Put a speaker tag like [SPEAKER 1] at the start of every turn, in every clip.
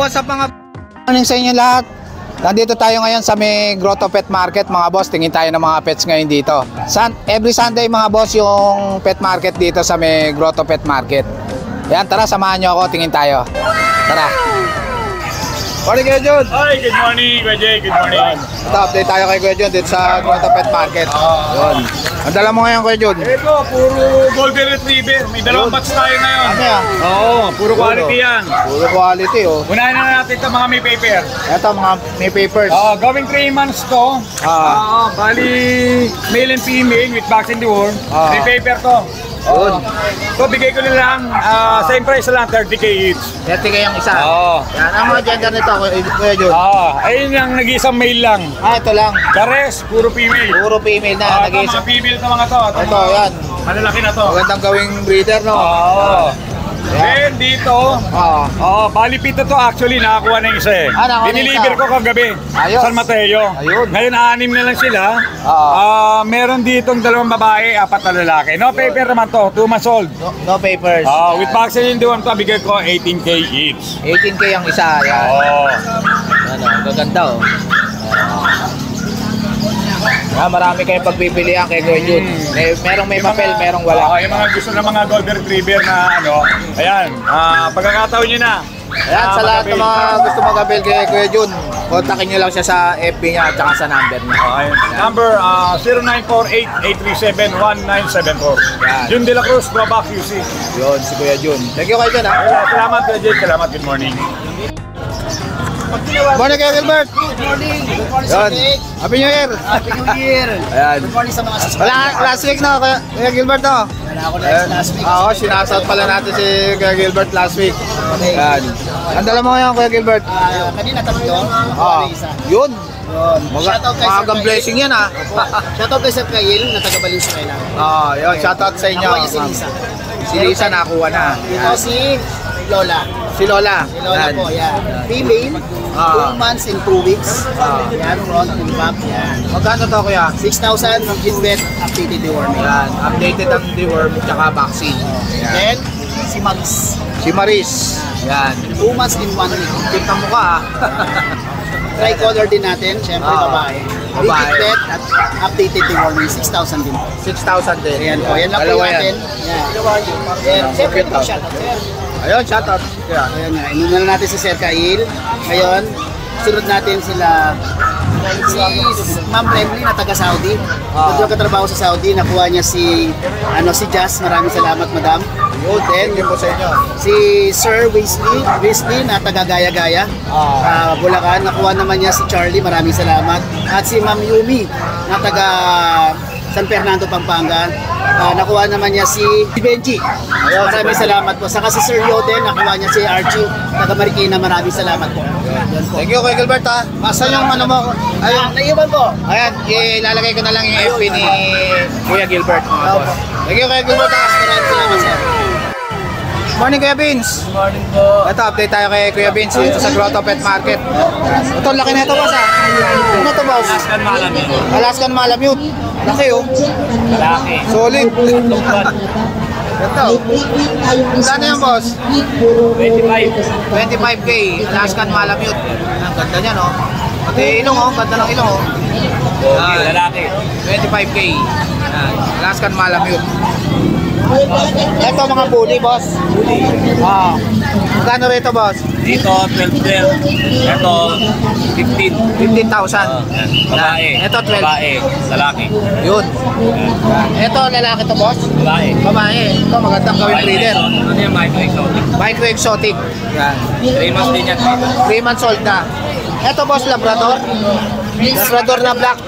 [SPEAKER 1] what's up mga morning sa inyo lahat. Nandito tayo ngayon sa may Grotto Pet Market mga boss. Tingin tayo ng mga pets ngayon dito. Every Sunday mga boss yung pet market dito sa may Grotto Pet Market. Yan, tara samahan nyo ako, tingin tayo. Tara. Morning Kuya Jun.
[SPEAKER 2] Hi, good morning Kuya Jay, good morning.
[SPEAKER 1] Ito, update tayo kay Kuya Jun dito sa Grotto Pet Market. Yun. Ang dala mo ngayon Kuya Jun?
[SPEAKER 2] Ito, puro Golden Retriever. May dalawang batch tayo ngayon.
[SPEAKER 1] Ano yan?
[SPEAKER 2] Oo, puro quality yan.
[SPEAKER 1] Puro quality oh.
[SPEAKER 2] Unahin na natin ito mga may paper.
[SPEAKER 1] Ito mga may papers.
[SPEAKER 2] Going 3 months to. Bali, male and female with vaccine deworm. May paper to. So bigay ko na lang, same price lang, 30K each.
[SPEAKER 1] 30K yung isa. Yan, ang mga gender nito Kuya Jun?
[SPEAKER 2] Ayun yung nag-isang male lang.
[SPEAKER 1] Ito lang.
[SPEAKER 2] The rest, puro female.
[SPEAKER 1] Puro female na.
[SPEAKER 2] Ito mga female ito mga to.
[SPEAKER 1] Ito, yan.
[SPEAKER 2] Malalaki na to.
[SPEAKER 1] Magandang gawing breeder, no?
[SPEAKER 2] Then dito, bali pito to actually, nakakuha na yung isa eh.
[SPEAKER 1] Nakakuha na
[SPEAKER 2] diniliver
[SPEAKER 1] isa.
[SPEAKER 2] ko kagabi.
[SPEAKER 1] Ayos.
[SPEAKER 2] San Mateo.
[SPEAKER 1] Ayun.
[SPEAKER 2] Ngayon 6 na lang sila. Meron ditong 2 babae, 4 na lalaki. No paper naman to, 2 months old.
[SPEAKER 1] No papers.
[SPEAKER 2] With vaccine deworm to, bigay ko 18K each.
[SPEAKER 1] 18K ang isa. Yan. Ano, gaganda oh. Marami kayong pagpipilian kay Kuya Jun. Merong may papel, merong wala.
[SPEAKER 2] Yung mga gusto ng mga Golden Retriever na ano, ayan, pagkakataon nyo na.
[SPEAKER 1] Ayan, sa lahat ng mga gusto mag-avail kay Kuya Jun, kontakin nyo lang siya sa FB niya at saka sa number niya.
[SPEAKER 2] Number 0948-837-1974. Jun De La Cruz, Probac QC.
[SPEAKER 1] Yun, si Kuya Jun. Thank you Kuya Jun ha.
[SPEAKER 2] Salamat Kuya Jun, salamat, good morning.
[SPEAKER 1] Morning Kuya Gilbert.
[SPEAKER 3] Good morning. Good morning
[SPEAKER 1] Yun.
[SPEAKER 3] sa
[SPEAKER 1] Happy New Year.
[SPEAKER 3] Happy New Year.
[SPEAKER 1] Ayan.
[SPEAKER 3] Good morning sa mga subscribers.
[SPEAKER 1] Wala, last week na Kuya Gilbert no?
[SPEAKER 3] Wala ako last week.
[SPEAKER 1] Oo, sinashout pala natin si Kuya Gilbert last week. Ayan. Ang dala mo ngayon Kuya Gilbert?
[SPEAKER 3] Kanina tatlo. Isa.
[SPEAKER 1] Yun.
[SPEAKER 3] Shoutout kay
[SPEAKER 1] Magang
[SPEAKER 3] Sir
[SPEAKER 1] blessing yan ha.
[SPEAKER 3] Shoutout kay Sir Kail na taga Valenzuela.
[SPEAKER 1] Yun, shoutout sa inyo.
[SPEAKER 3] Nakuha niya si Lisa.
[SPEAKER 1] Si Lisa nakuha na.
[SPEAKER 3] Ito si Lola.
[SPEAKER 1] Si Lola.
[SPEAKER 3] Si Lola po, yan. Female, 2 months and 2 weeks. Yan, front and back. Yan.
[SPEAKER 1] Magkano to Kuya?
[SPEAKER 3] 6,000 ng Gilbert updated deworming.
[SPEAKER 1] Yan, updated ang deworm tsaka vaccine.
[SPEAKER 3] Then, si Max.
[SPEAKER 1] Si Maris. Yan.
[SPEAKER 3] 2 months and 1 week.
[SPEAKER 1] Tip ng mukha ha.
[SPEAKER 3] Tricolor din natin, syempre babae.
[SPEAKER 1] Babae.
[SPEAKER 3] Digit at updated deworming, 6,000 din po.
[SPEAKER 1] 6,000 din.
[SPEAKER 3] Ayan po, yan lang po
[SPEAKER 1] Dalawa
[SPEAKER 3] natin. Yan. Ayan, syempre po shoutout.
[SPEAKER 1] Ayun, shoutout. Yeah.
[SPEAKER 3] Ayan nga, inunan na natin si Sir Kail. Ngayon, sunod natin sila si Ma'am Remly na taga Saudi. Doon katrabaho sa Saudi, nakuha niya si Jazz. Maraming salamat, Madam.
[SPEAKER 1] Thank you po sa inyo.
[SPEAKER 3] Si Sir Wesley na taga Gaya-Gaya, Bulacan. Nakuha naman niya si Charlie, maraming salamat. At si Ma'am Yumi na taga San Fernando, Pampanga. Nakuha naman niya si Benji. Maraming salamat po. Saka si Sir Yoden, nakuha niya si Archie taga Marikina. Maraming salamat po.
[SPEAKER 1] Thank you Kuya Gilbert ha. Masa yung ano mo?
[SPEAKER 3] Ayun, naiwan po.
[SPEAKER 1] Ayan, ilalagay ko na lang yung FB ni Kuya Gilbert. Thank you Kuya Gilbert ha.
[SPEAKER 3] Maraming salamat, sir.
[SPEAKER 1] Morning Kuya Vince.
[SPEAKER 3] Morning po.
[SPEAKER 1] Ito, update tayo kay Kuya Vince dito sa Grotto Pet Market. Ito, laki na ito boss ha. Ano ito boss?
[SPEAKER 2] Alaskan Malamute.
[SPEAKER 1] Alaskan Malamute. Laki oh.
[SPEAKER 2] Laki.
[SPEAKER 1] Solid. Ito. Saan yan boss? 25K. Alaskan Malamute. Ang ganda niya no. Pati ilong oh. Ganda ng ilong oh.
[SPEAKER 2] Lalaki.
[SPEAKER 1] 25K. Alaskan Malamute. Ito mga bully boss. Magkano rito boss?
[SPEAKER 2] Dito 12. Ito
[SPEAKER 1] 15,000.
[SPEAKER 2] Babae.
[SPEAKER 1] Ito 12.
[SPEAKER 2] Babae. Lalaki.
[SPEAKER 1] Yun. Ito lalaki to boss.
[SPEAKER 2] Babae.
[SPEAKER 1] Babae. Ito magandang gawing breeder.
[SPEAKER 2] Ano yung micro exotic?
[SPEAKER 1] Micro exotic. Yan.
[SPEAKER 2] 3 months din yan.
[SPEAKER 1] 3 months old na. Ito boss Labrador. Labrador na black.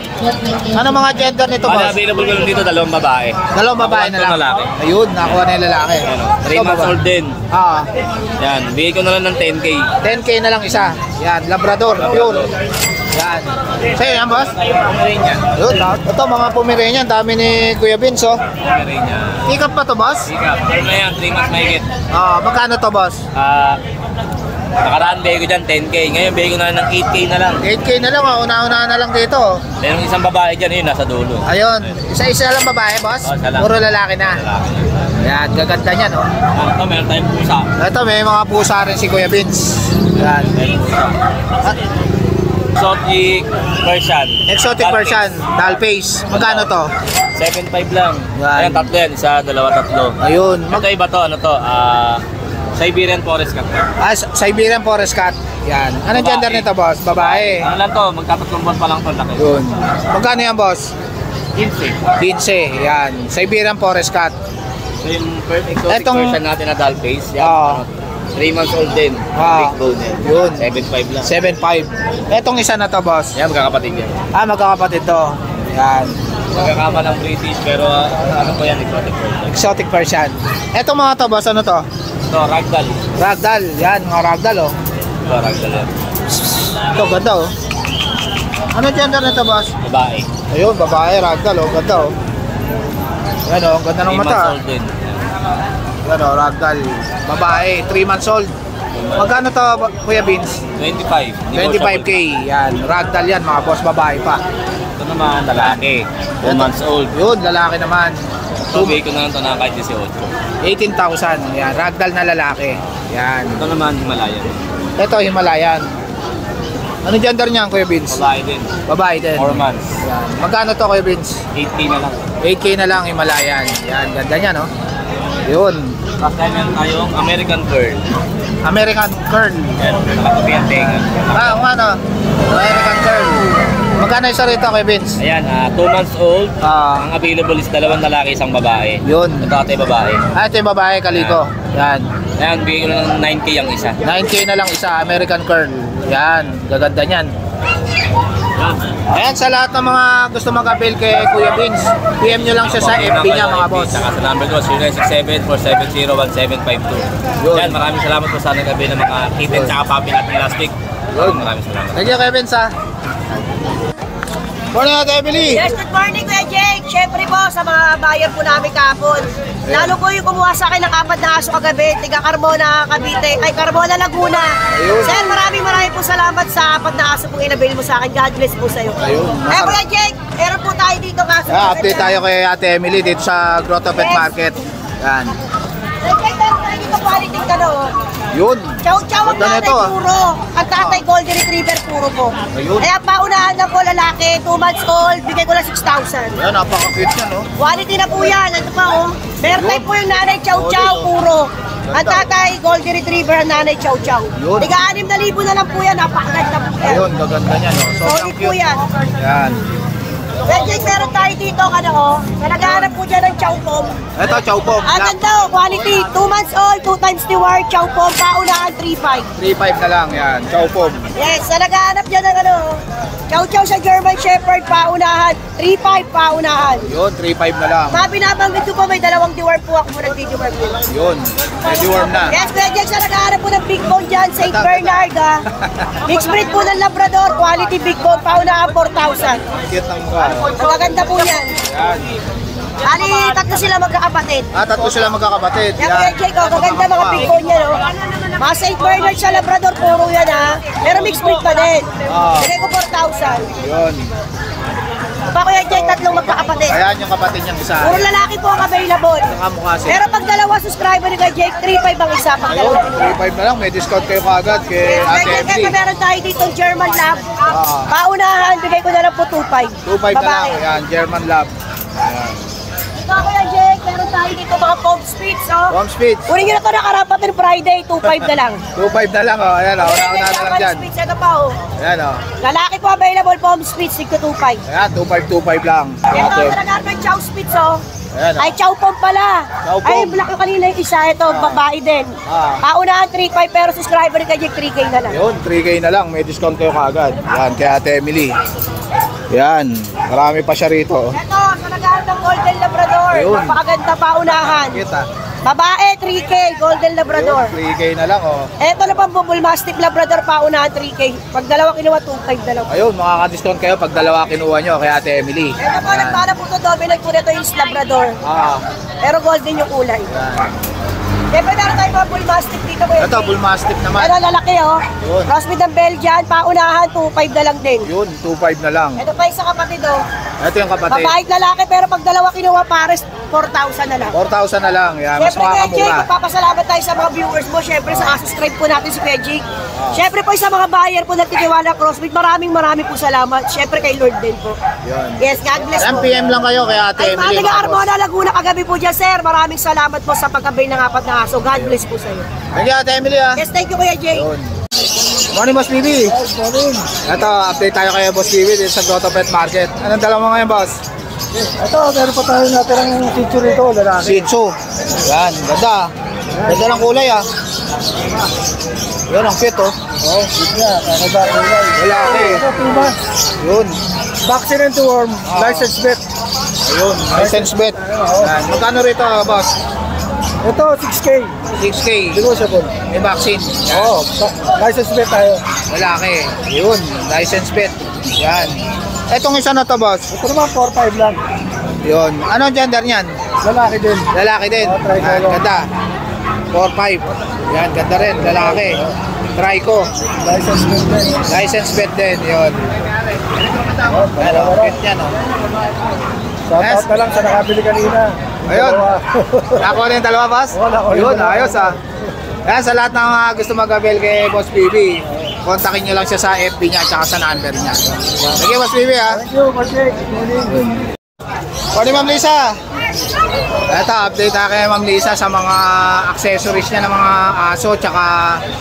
[SPEAKER 1] Ano mga gender nito boss?
[SPEAKER 2] Available ko lang dito, 2 babae.
[SPEAKER 1] 2 babae na lang.
[SPEAKER 2] Lalaki.
[SPEAKER 1] Ayun, nakuha na yung lalaki.
[SPEAKER 2] 3 months old din.
[SPEAKER 1] Yan.
[SPEAKER 2] Bigay ko na lang ng 10K.
[SPEAKER 1] 10K na lang isa. Yan, Labrador, pure. Yan. Sa'yo yan, boss?
[SPEAKER 2] Pomeranian.
[SPEAKER 1] Yun, ito mga Pomeranian, dami ni Kuya Vince, oh.
[SPEAKER 2] Pomeranian.
[SPEAKER 1] Pick up pa to, boss?
[SPEAKER 2] Sikap. Ano na yan, 3 months mahigit.
[SPEAKER 1] Magkano to, boss?
[SPEAKER 2] Nakaraan bigay ko dyan 10K. Ngayon bigay ko na ng 8K na lang.
[SPEAKER 1] 8K na lang, una-una na lang dito.
[SPEAKER 2] Merong isang babae dyan, yun, nasa dulo.
[SPEAKER 1] Ayun, isa-isa lang babae, boss?
[SPEAKER 2] Isa lang.
[SPEAKER 1] Puro lalaki na.
[SPEAKER 2] Lalaki.
[SPEAKER 1] Yan, gaganda niya, no?
[SPEAKER 2] Ito, meron tayong pusa.
[SPEAKER 1] Ito, may mga pusa rin si Kuya Vince. Yan.
[SPEAKER 4] Exotic version.
[SPEAKER 1] Exotic version, doll face. Magkano to?
[SPEAKER 4] 7.5 lang.
[SPEAKER 1] Yan.
[SPEAKER 4] Ayan, tatlo yan. Isa, dalawa, tatlo.
[SPEAKER 1] Ayun.
[SPEAKER 4] Ito iba to, ano to? Siberian Forest Cat.
[SPEAKER 1] Siberian Forest Cat. Yan. Anong
[SPEAKER 4] Babae.
[SPEAKER 1] gender nito, boss? Babae.
[SPEAKER 4] Ano lang to, magtatatlong buwan pa lang to. Laki.
[SPEAKER 1] Yun. Magkano yan, boss?
[SPEAKER 4] 15.
[SPEAKER 1] 15. Yan. Siberian Forest Cat.
[SPEAKER 4] So yung first exotic version natin na doll face. Yan.
[SPEAKER 1] Oo.
[SPEAKER 4] 3 months old din.
[SPEAKER 1] Ah.
[SPEAKER 4] Big bone yan.
[SPEAKER 1] Yun.
[SPEAKER 4] 7.5 lang.
[SPEAKER 1] 7.5. Etong isa na to, boss.
[SPEAKER 4] Yan, magkakapatid yan.
[SPEAKER 1] Magkakapatid to. Yan.
[SPEAKER 4] Magkakama ng British, pero ano po yan, exotic version.
[SPEAKER 1] Exotic version. Etong mga to, boss, ano to?
[SPEAKER 4] Ito, ragdoll.
[SPEAKER 1] Ragdoll. Yan, mga ragdoll, oh.
[SPEAKER 4] Ito, ragdoll yan.
[SPEAKER 1] Ito, ganda, oh. Ano gender nito, boss?
[SPEAKER 4] Babae.
[SPEAKER 1] Ayun, babae, ragdoll, oh. Ganda, oh. Yan, oh. Ganda ng
[SPEAKER 4] 3 months
[SPEAKER 1] mata.
[SPEAKER 4] old din.
[SPEAKER 1] Yan, oh. Ragdoll. Babae, 3 months old. Magkano to, Kuya Vince?
[SPEAKER 4] 25.
[SPEAKER 1] 25K. Yan, ragdoll yan, mga boss, babae pa.
[SPEAKER 4] Ito naman, lalaki. 2 months old.
[SPEAKER 1] Yun, lalaki naman.
[SPEAKER 4] Tubig ko na ito na kahit 18.
[SPEAKER 1] 18,000. Yan, ragdoll na lalaki. Yan.
[SPEAKER 4] Ito naman, Himalayan.
[SPEAKER 1] Ito, Himalayan. Ano gender niyan, Kuya Vince?
[SPEAKER 4] Babae din.
[SPEAKER 1] Babae din.
[SPEAKER 4] 4 months.
[SPEAKER 1] Yan. Magkano to, Kuya Vince?
[SPEAKER 4] 8K na lang.
[SPEAKER 1] 8K na lang, Himalayan. Yan, ganda niya, no? Yun.
[SPEAKER 4] Tapos tayo meron tayong American Pearl.
[SPEAKER 1] American Curl.
[SPEAKER 4] Yan, nakatupi ang tenga.
[SPEAKER 1] Ano? American Curl. Magkano isa rito, Kuya Vince?
[SPEAKER 4] Ayan, 2 months old.
[SPEAKER 1] Ah,
[SPEAKER 4] Ang available is 2 lalaki, 1 babae.
[SPEAKER 1] yun.
[SPEAKER 4] Ito ate babae.
[SPEAKER 1] Ito yung babae, kaliko. Yan.
[SPEAKER 4] Ayan, bigay ko lang ng 9K ang isa.
[SPEAKER 1] 9K na lang isa, American Curl. Yan, gaganda niyan. Ayan, sa lahat ng mga gusto mag-avail kay Kuya Vince, PM nyo lang siya sa FB niya, mga boss.
[SPEAKER 4] Saka sa number ko, 0967-470-1752. Yan, maraming salamat po sa nag-avail ng mga kitten tsaka puppy at plastic. Maraming salamat.
[SPEAKER 1] Thank you, Kuya Vince, ha. Morning, Ate Emily.
[SPEAKER 5] Yes, good morning Kuya Jake. Siyempre po sa mga bayan po namin kahapon. Lalo po yung kumuha sa akin ng 4 na aso kagabi, tiga Carmona, Cavite, ay Carmona, Laguna.
[SPEAKER 1] Ayun.
[SPEAKER 5] Sir, maraming po salamat sa 4 na aso pong inabil mo sa akin. God bless po sa'yo.
[SPEAKER 1] Ayun.
[SPEAKER 5] Eh Kuya Jake, meron po tayo dito kaso.
[SPEAKER 1] Update tayo kay Ate Emily dito sa Grotto Pet Market. Yan.
[SPEAKER 5] Kuya Jake, meron tayo dito quality ka no.
[SPEAKER 1] Yun.
[SPEAKER 5] Chow-chow ang
[SPEAKER 1] Ganda
[SPEAKER 5] tatay
[SPEAKER 1] nito, ah.
[SPEAKER 5] puro. Ang tatay golden retriever puro po.
[SPEAKER 1] Ayun.
[SPEAKER 5] Kaya paunahan na po lalaki, 2 months old, bigay ko lang 6,000.
[SPEAKER 1] Yan, napaka-cute yan, no?
[SPEAKER 5] Quality na po yan. Ano pa oh? Bear type po yung nanay chow chow puro. Ang tatay golden retriever ang nanay chow chow.
[SPEAKER 1] Yun.
[SPEAKER 5] Tiga 6,000 na lang po yan. Napakaganda po yan.
[SPEAKER 1] Ayun, gaganda niya, no?
[SPEAKER 5] Solid po yan.
[SPEAKER 1] Yan.
[SPEAKER 5] Well, Jake, meron tayo dito ano oh. Nalagahanap po dyan ng chow pom.
[SPEAKER 1] Ito, chow pom.
[SPEAKER 5] Ang ganda oh, quality. 2 months old, 2 times the word, chow pom. Paunahan 3,500.
[SPEAKER 1] 3.5 na lang, yan. Chow pom.
[SPEAKER 5] Yes, nalagahanap dyan ng ano oh. Chow chow sa German Shepherd, paunahan. 3,500 paunahan.
[SPEAKER 1] Yun, 3.5 na lang.
[SPEAKER 5] Mga binabanggit ko po, may 2 deworm po ako nag-video worm po.
[SPEAKER 1] Yun. Ready worm na.
[SPEAKER 5] Yes, Kuya Jake, sa nag-aarap po ng big bone dyan, St. Bernard, ha? Mixed breed po ng Labrador, quality big bone, paunahan 4,000.
[SPEAKER 1] Cute ng mukha.
[SPEAKER 5] Ang gaganda po yan.
[SPEAKER 1] Yan.
[SPEAKER 5] Ali, tatlo sila magkakapatid.
[SPEAKER 1] Tatlo sila magkakapatid.
[SPEAKER 5] Yan, Kuya Jake, oh, gaganda mga big bone yan, oh. Mga St. Bernard sa Labrador, puro yan, ha? Pero mixed breed pa din. Bigay ko 4,000.
[SPEAKER 1] Yun.
[SPEAKER 5] Pa, Kuya Jake, tatlong magkakapatid.
[SPEAKER 1] Ayan yung kapatid niyang isa.
[SPEAKER 5] Puro lalaki po ang available.
[SPEAKER 1] Nakamukha siya.
[SPEAKER 5] Pero pag dalawa subscriber ni Kuya Jake, 3,500 ang isa. Pag
[SPEAKER 1] Ayun,
[SPEAKER 5] dalawa.
[SPEAKER 1] 3.5 na lang. May discount kayo kagad kay Ate
[SPEAKER 5] Kaya
[SPEAKER 1] Emily.
[SPEAKER 5] meron tayo dito German Lab. Paunahan, bigay ko na lang po 2,500.
[SPEAKER 1] 2.5 na lang. Ayan, German Lab. Ayan.
[SPEAKER 5] Ito Kuya Jake, meron tayo dito mga Pom Spitz, oh.
[SPEAKER 1] Pom Spitz.
[SPEAKER 5] Kunin nyo na ito nakarapat ng Friday, 2,500 na lang.
[SPEAKER 1] 2.5 na lang. Oh. Ayan, una na lang
[SPEAKER 5] German
[SPEAKER 1] dyan.
[SPEAKER 5] Spitz, ito pa, oh.
[SPEAKER 1] Ayan, oh.
[SPEAKER 5] Lalaki po available, Pom Spitz, tigto 2,500.
[SPEAKER 1] Ayan, 2.5 lang.
[SPEAKER 5] Ito,
[SPEAKER 1] Ate.
[SPEAKER 5] talaga ng Chow Spitz, oh.
[SPEAKER 1] Ayan, oh.
[SPEAKER 5] Ay, Chow Pom pala.
[SPEAKER 1] Chow Pom.
[SPEAKER 5] Ay, black yung kanina yung isa, ito, babae din. Paunahan, 3,500, pero subscriber ni Kuya Jake, 3K na lang.
[SPEAKER 1] Yun, 3K na lang. May discount kayo kagad. Yan, kay Ate Emily. Yan, marami pa siya rito.
[SPEAKER 5] Ito, sa nag-aaral ng Golden Labrador.
[SPEAKER 1] Ayun.
[SPEAKER 5] Napakaganda paunahan.
[SPEAKER 1] Kita.
[SPEAKER 5] Babae, 3K, Golden Labrador.
[SPEAKER 1] Yun, 3K na lang, oh.
[SPEAKER 5] Eto na pang Bull Mastiff Labrador, paunahan 3K. Pag dalawa kinuha, 2,500 na lang.
[SPEAKER 1] Ayun, makaka-discount kayo pag dalawa kinuha nyo kay Ate Emily.
[SPEAKER 5] Eto po, nagpana po ito, dominant po nito yung Labrador. Pero golden yung kulay. Siyempre, meron tayo mga Bull Mastiff dito.
[SPEAKER 1] Ito, Bull Mastiff naman.
[SPEAKER 5] Pero lalaki, oh.
[SPEAKER 1] Yun.
[SPEAKER 5] Cross with ang Belgian, paunahan, 2,500 na lang din.
[SPEAKER 1] Yun, 2.5 na lang.
[SPEAKER 5] Ito pa isa kapatid, oh.
[SPEAKER 1] Ito yung kapatid.
[SPEAKER 5] Babaeng lalaki, pero pag dalawa kinuha pares, 4,000 na lang.
[SPEAKER 1] 4,000 na lang. Yan, mas
[SPEAKER 5] Siyempre, Kuya Jake,
[SPEAKER 1] makakamura.
[SPEAKER 5] magpapasalamat tayo sa mga viewers mo. Siyempre, sa subscribe po natin si Kuya Jake. Siyempre po, sa mga buyer po na Titiwala Crossbreed, maraming po salamat. Siyempre, kay Lord din po.
[SPEAKER 1] Yun.
[SPEAKER 5] Yes, God bless po.
[SPEAKER 1] PM lang kayo kay Ate
[SPEAKER 5] Ay,
[SPEAKER 1] Emily.
[SPEAKER 5] mga taga-Armona, Laguna, kagabi po dyan, sir. Maraming salamat po sa pagkabay ng 4 na aso. God bless po sa iyo.
[SPEAKER 1] Thank you, Ate Emily, ha.
[SPEAKER 5] Yes, thank you, Kuya Jake.
[SPEAKER 1] Yun. Morning, Boss BB. Ito, update tayo kay Boss BB dito sa Grotto Pet Market. Anong dala mo ngayon, Boss?
[SPEAKER 3] Ito, meron pa tayo natin ng picture rito, lalaki.
[SPEAKER 1] Shih Tzu. Yan, ganda. Ganda ng kulay, ah. Yan, ang cute, oh.
[SPEAKER 3] Oh, niya, ano ba, kulay.
[SPEAKER 1] Lalaki.
[SPEAKER 3] Ito, 2 months.
[SPEAKER 1] Yun.
[SPEAKER 3] Vaccine and deworm, license vet.
[SPEAKER 1] Ayun, license bet. Yan. Magkano rito, Boss?
[SPEAKER 3] Ito, 6K.
[SPEAKER 1] 6K.
[SPEAKER 3] Negotiable.
[SPEAKER 1] May vaccine.
[SPEAKER 3] Oo, license vet tayo.
[SPEAKER 1] Lalaki. Yun, license bet. Yan. Etong isa na to, Boss.
[SPEAKER 3] Ito naman, 4-5 lang.
[SPEAKER 1] Yun. Ano gender niyan?
[SPEAKER 3] Lalaki din.
[SPEAKER 1] Lalaki din.
[SPEAKER 3] Oh, tricolor.
[SPEAKER 1] Yan, ganda. 4-5. Yan, ganda rin. Lalaki. Trico.
[SPEAKER 3] License vet din.
[SPEAKER 1] License bet din. Yun. Ano, cute yan, oh.
[SPEAKER 3] Shoutout na lang sa nakabili kanina.
[SPEAKER 1] Ayun.
[SPEAKER 3] Dalawa.
[SPEAKER 1] Nakuha na yung dalawa, Boss?
[SPEAKER 3] Wala ko
[SPEAKER 1] Yun,
[SPEAKER 3] yung dalawa.
[SPEAKER 1] ayos, ah. Kaya sa lahat ng mga gusto mag-avail kay Boss BB, kontakin nyo lang siya sa FB niya at saka sa number niya. Sige, Boss BB, ha.
[SPEAKER 3] Thank you, Marjek. Good morning.
[SPEAKER 1] Morning, Ma'am Lisa. Ito, update na kay Ma'am Lisa sa mga accessories niya ng mga aso at saka